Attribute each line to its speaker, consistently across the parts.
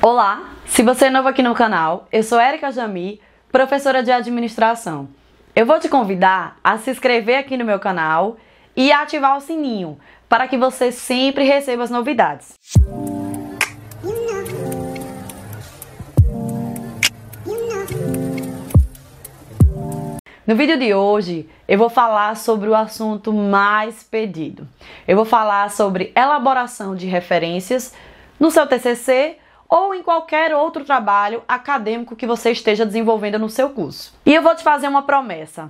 Speaker 1: Olá, se você é novo aqui no canal, eu sou Erika Jami, professora de administração. Eu vou te convidar a se inscrever aqui no meu canal e ativar o sininho para que você sempre receba as novidades. No vídeo de hoje, eu vou falar sobre o assunto mais pedido. Eu vou falar sobre elaboração de referências no seu TCC ou em qualquer outro trabalho acadêmico que você esteja desenvolvendo no seu curso. E eu vou te fazer uma promessa.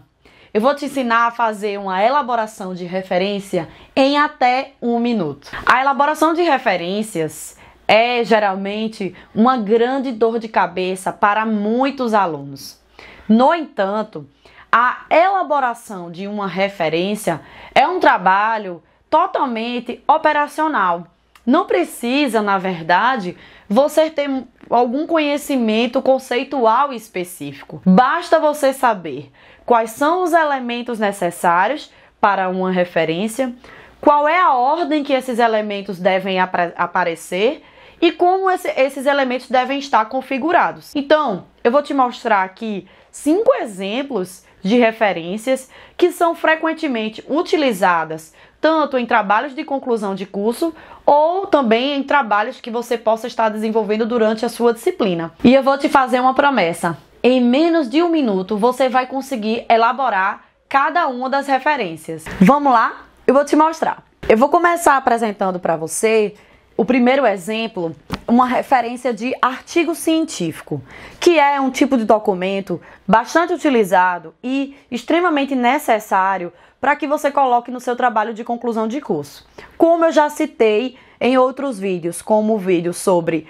Speaker 1: Eu vou te ensinar a fazer uma elaboração de referência em até 1 minuto. A elaboração de referências é geralmente uma grande dor de cabeça para muitos alunos. No entanto, a elaboração de uma referência é um trabalho totalmente operacional. Não precisa, na verdade, você ter algum conhecimento conceitual específico. Basta você saber quais são os elementos necessários para uma referência, qual é a ordem que esses elementos devem aparecer e como esses elementos devem estar configurados. Então, eu vou te mostrar aqui 5 exemplos de referências que são frequentemente utilizadas tanto em trabalhos de conclusão de curso ou também em trabalhos que você possa estar desenvolvendo durante a sua disciplina. E eu vou te fazer uma promessa. Em menos de 1 minuto você vai conseguir elaborar cada uma das referências. Vamos lá? Eu vou te mostrar. Eu vou começar apresentando para você o primeiro exemplo, uma referência de artigo científico, que é um tipo de documento bastante utilizado e extremamente necessário para que você coloque no seu trabalho de conclusão de curso. Como eu já citei em outros vídeos, como o vídeo sobre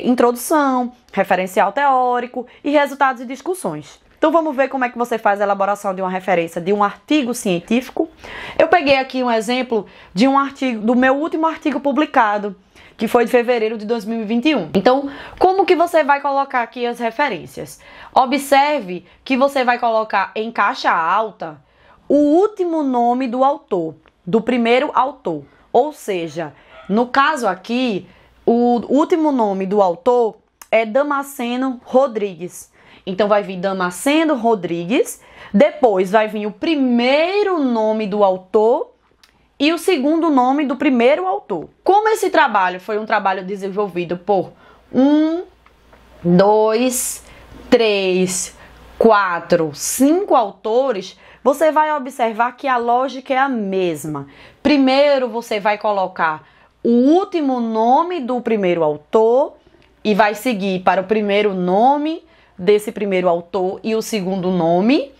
Speaker 1: introdução, referencial teórico e resultados e discussões. Então vamos ver como é que você faz a elaboração de uma referência de um artigo científico. Eu peguei aqui um exemplo de um artigo, do meu último artigo publicado, que foi de fevereiro de 2021. Então, como que você vai colocar aqui as referências? Observe que você vai colocar em caixa alta o último nome do autor, do primeiro autor. Ou seja, no caso aqui, o último nome do autor é Damasceno Rodrigues. Então vai vir Damasceno Rodrigues, depois vai vir o primeiro nome do autor e o segundo nome do primeiro autor. Como esse trabalho foi um trabalho desenvolvido por 1, 2, 3, 4, 5 autores, você vai observar que a lógica é a mesma. Primeiro você vai colocar o último nome do primeiro autor e vai seguir para o primeiro nome desse primeiro autor e o segundo nome,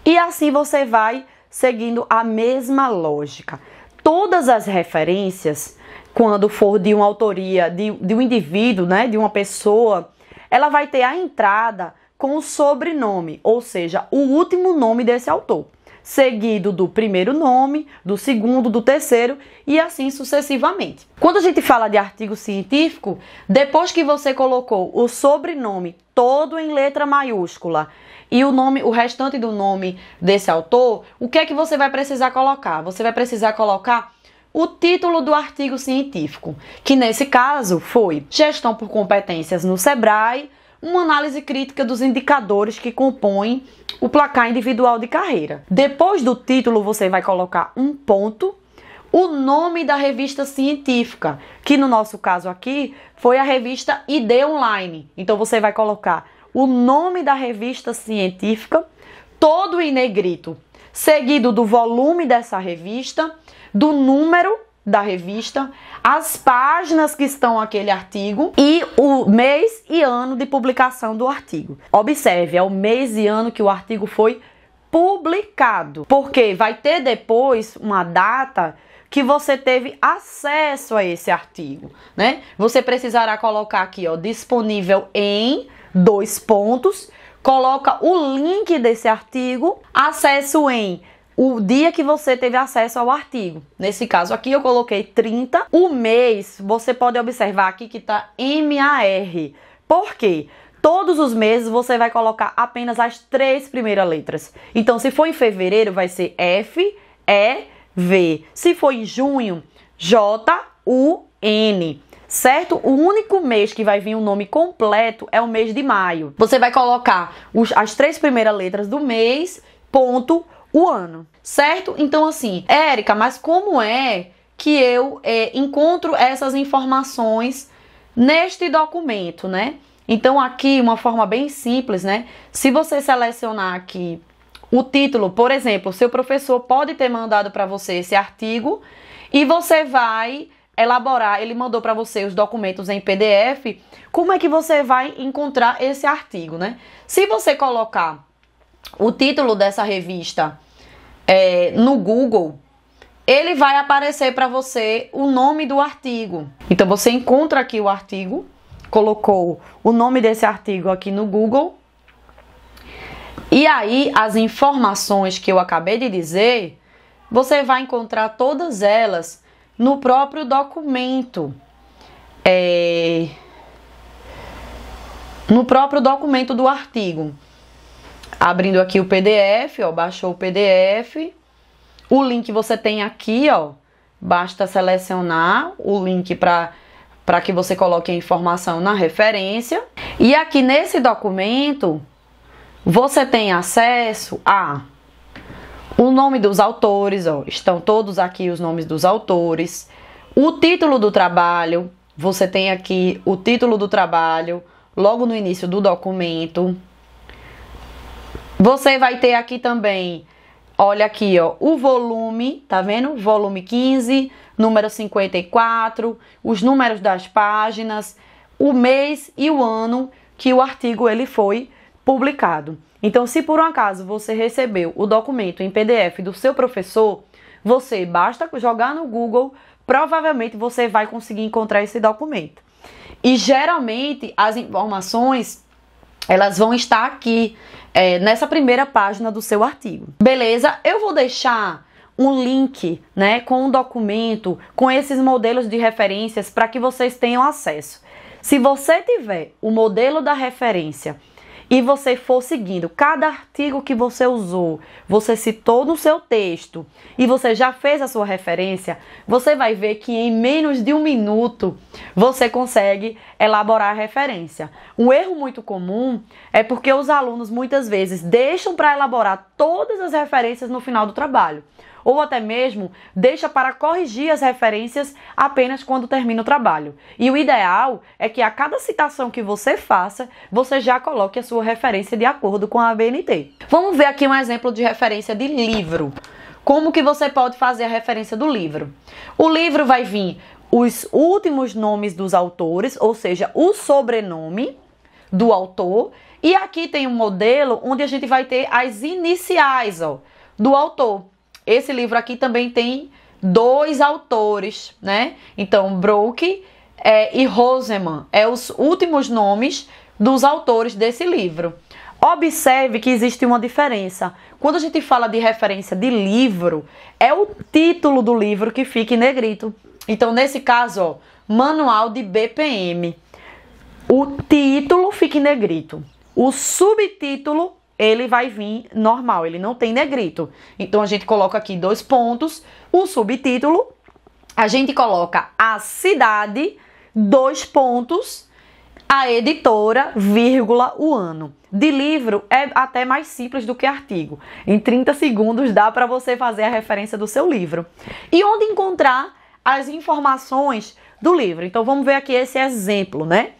Speaker 1: e assim você vai seguindo a mesma lógica. Todas as referências, quando for de uma autoria de um indivíduo, né, de uma pessoa, ela vai ter a entrada com o sobrenome, ou seja, o último nome desse autor, seguido do primeiro nome, do segundo, do terceiro e assim sucessivamente. Quando a gente fala de artigo científico, depois que você colocou o sobrenome todo em letra maiúscula e o restante do nome desse autor, o que é que você vai precisar colocar? Você vai precisar colocar o título do artigo científico, que nesse caso foi Gestão por Competências no Sebrae, uma análise crítica dos indicadores que compõem o placar individual de carreira. Depois do título, você vai colocar um ponto, o nome da revista científica, que no nosso caso aqui foi a revista ID Online. Então você vai colocar o nome da revista científica, todo em negrito, seguido do volume dessa revista, do número da revista, as páginas que estão naquele artigo e o mês e ano de publicação do artigo. Observe, é o mês e ano que o artigo foi publicado, porque vai ter depois uma data que você teve acesso a esse artigo, né? Você precisará colocar aqui, ó, disponível em 2 pontos, coloca o link desse artigo, acesso em o dia que você teve acesso ao artigo. Nesse caso aqui eu coloquei 30. O mês, você pode observar aqui que está MAR. Por quê? Todos os meses você vai colocar apenas as 3 primeiras letras. Então, se for em fevereiro, vai ser F, E, V. Se for em junho, J, U, N. certo? O único mês que vai vir o nome completo é o mês de maio. Você vai colocar as 3 primeiras letras do mês, ponto, o ano, certo? Então assim, Érica, mas como é que eu encontro essas informações neste documento, né? Então aqui, uma forma bem simples, né? Se você selecionar aqui o título, por exemplo, seu professor pode ter mandado para você esse artigo e você vai elaborar, ele mandou para você os documentos em PDF, como é que você vai encontrar esse artigo, né? Se você colocar o título dessa revista no Google, ele vai aparecer para você o nome do artigo. Então você encontra aqui o artigo, colocou o nome desse artigo aqui no Google, e aí as informações que eu acabei de dizer, você vai encontrar todas elas no próprio documento. No próprio documento do artigo. Abrindo aqui o PDF, ó, baixou o PDF. O link você tem aqui, ó. Basta selecionar o link para que você coloque a informação na referência. E aqui nesse documento, você tem acesso a o nome dos autores, ó. Estão todos aqui os nomes dos autores. O título do trabalho, você tem aqui o título do trabalho, logo no início do documento. Você vai ter aqui também, olha aqui, ó, o volume, tá vendo? Volume 15, número 54, os números das páginas, o mês e o ano que o artigo ele foi publicado. Então, se por um acaso você recebeu o documento em PDF do seu professor, você basta jogar no Google, provavelmente você vai conseguir encontrar esse documento. E geralmente as informações elas vão estar aqui nessa primeira página do seu artigo. Beleza? Eu vou deixar um link, né, com um documento, com esses modelos de referências para que vocês tenham acesso. Se você tiver o modelo da referência e você for seguindo cada artigo que você usou, você citou no seu texto e você já fez a sua referência, você vai ver que em menos de 1 minuto você consegue elaborar a referência. Um erro muito comum é porque os alunos muitas vezes deixam para elaborar todas as referências no final do trabalho. Ou até mesmo deixa para corrigir as referências apenas quando termina o trabalho. E o ideal é que a cada citação que você faça, você já coloque a sua referência de acordo com a ABNT. Vamos ver aqui um exemplo de referência de livro. Como que você pode fazer a referência do livro? O livro vai vir os últimos nomes dos autores, ou seja, o sobrenome do autor. E aqui tem um modelo onde a gente vai ter as iniciais, ó, do autor. Esse livro aqui também tem 2 autores, né? Então, Brook e Roseman os últimos nomes dos autores desse livro. Observe que existe uma diferença. Quando a gente fala de referência de livro, é o título do livro que fica em negrito. Então, nesse caso, ó, Manual de BPM. O título fica em negrito. O subtítulo ele vai vir normal, ele não tem negrito. Então, a gente coloca aqui 2 pontos, o subtítulo, a gente coloca a cidade, 2 pontos, a editora, vírgula, o ano. De livro é até mais simples do que artigo. Em 30 segundos dá para você fazer a referência do seu livro. E onde encontrar as informações do livro? Então, vamos ver aqui esse exemplo, né?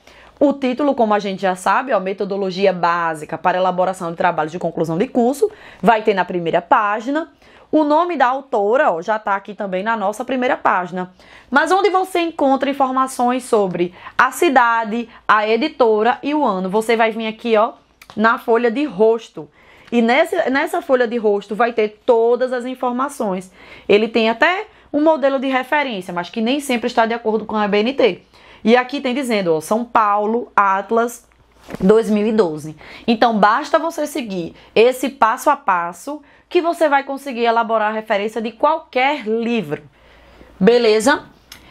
Speaker 1: O título, como a gente já sabe, é metodologia básica para elaboração de trabalhos de conclusão de curso, vai ter na primeira página. O nome da autora, ó, já está aqui também na nossa primeira página. Mas onde você encontra informações sobre a cidade, a editora e o ano? Você vai vir aqui, ó, na folha de rosto. E nessa folha de rosto vai ter todas as informações. Ele tem até um modelo de referência, mas que nem sempre está de acordo com a ABNT. E aqui tem dizendo, ó, São Paulo, Atlas, 2012. Então, basta você seguir esse passo a passo que você vai conseguir elaborar a referência de qualquer livro. Beleza?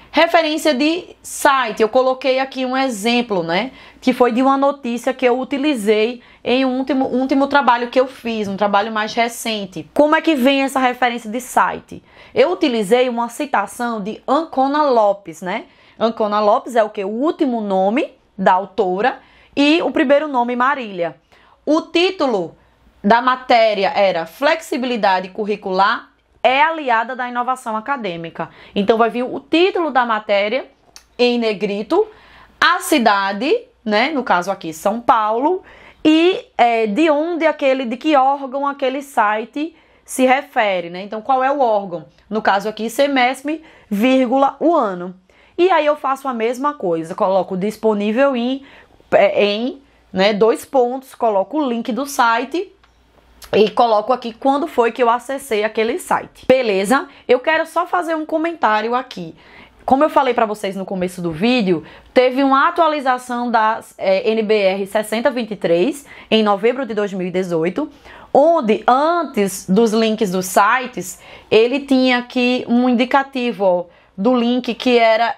Speaker 1: Referência de site. Eu coloquei aqui um exemplo, né? Que foi de uma notícia que eu utilizei em um último trabalho que eu fiz, um trabalho mais recente. Como é que vem essa referência de site? Eu utilizei uma citação de Ancona Lopes, né? Ancona Lopes é o que? O último nome da autora e o primeiro nome Marília. O título da matéria era Flexibilidade Curricular é aliada da inovação acadêmica. Então vai vir o título da matéria em negrito, a cidade, né, no caso aqui São Paulo, e de que órgão aquele site se refere, né? Então qual é o órgão? No caso aqui Semesp, vírgula, o ano. E aí eu faço a mesma coisa, coloco disponível em né, 2 pontos, coloco o link do site e coloco aqui quando foi que eu acessei aquele site. Beleza? Eu quero só fazer um comentário aqui. Como eu falei para vocês no começo do vídeo, teve uma atualização da NBR 6023 em novembro de 2018, onde antes dos links dos sites, ele tinha aqui um indicativo, ó, do link que era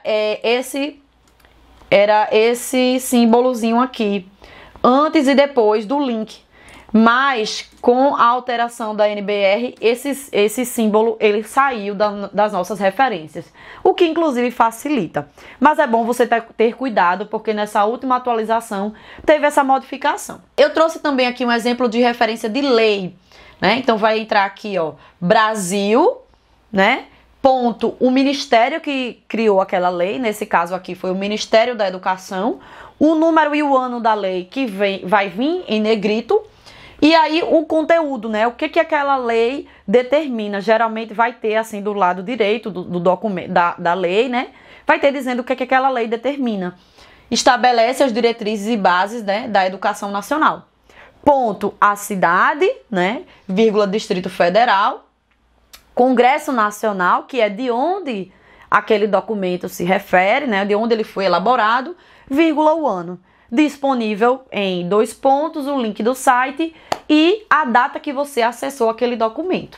Speaker 1: esse símbolozinho aqui, antes e depois do link. Mas com a alteração da NBR, esse símbolo ele saiu das nossas referências, o que inclusive facilita. Mas é bom você ter cuidado, porque nessa última atualização teve essa modificação. Eu trouxe também aqui um exemplo de referência de lei, né? Então vai entrar aqui, ó, Brasil, né? Ponto, o ministério que criou aquela lei, nesse caso aqui foi o Ministério da Educação, o número e o ano da lei que vai vir em negrito. E aí o conteúdo, né? O que aquela lei determina? Geralmente vai ter assim do lado direito do documento da lei, né? Vai ter dizendo o que aquela lei determina. Estabelece as diretrizes e bases, né, da educação nacional. Ponto, a cidade, né? Vírgula, Distrito Federal. Congresso Nacional, que é de onde aquele documento se refere, né? De onde ele foi elaborado, vírgula, o ano. Disponível em 2 pontos, o link do site e a data que você acessou aquele documento.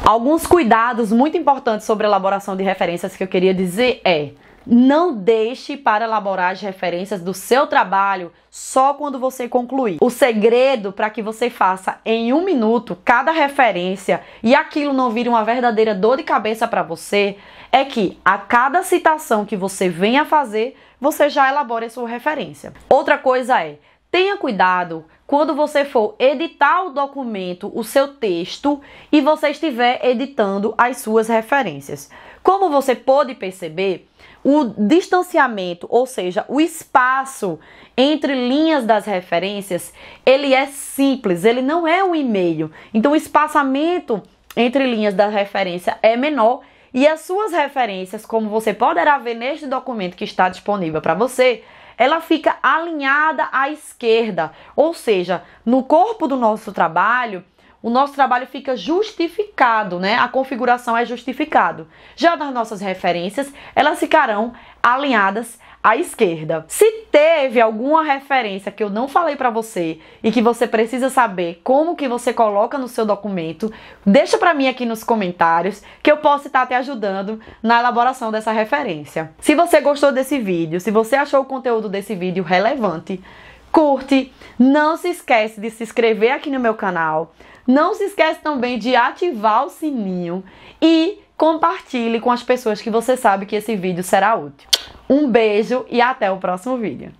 Speaker 1: Alguns cuidados muito importantes sobre a elaboração de referências que eu queria dizer é: não deixe para elaborar as referências do seu trabalho só quando você concluir. O segredo para que você faça em 1 minuto cada referência e aquilo não vire uma verdadeira dor de cabeça para você é que a cada citação que você venha fazer, você já elabora a sua referência. Outra coisa é, tenha cuidado quando você for editar o documento, o seu texto, e você estiver editando as suas referências. Como você pode perceber, o distanciamento, ou seja, o espaço entre linhas das referências, ele é simples, ele não é um e-mail. Então o espaçamento entre linhas da referência é menor e as suas referências, como você poderá ver neste documento que está disponível para você, ela fica alinhada à esquerda, ou seja, no corpo do nosso trabalho, o nosso trabalho fica justificado, né? A configuração é justificado. Já nas nossas referências, elas ficarão alinhadas à esquerda. Se teve alguma referência que eu não falei para você e que você precisa saber como que você coloca no seu documento, deixa para mim aqui nos comentários que eu posso estar te ajudando na elaboração dessa referência. Se você gostou desse vídeo, se você achou o conteúdo desse vídeo relevante, curte, não se esquece de se inscrever aqui no meu canal, não se esquece também de ativar o sininho e compartilhe com as pessoas que você sabe que esse vídeo será útil. Um beijo e até o próximo vídeo.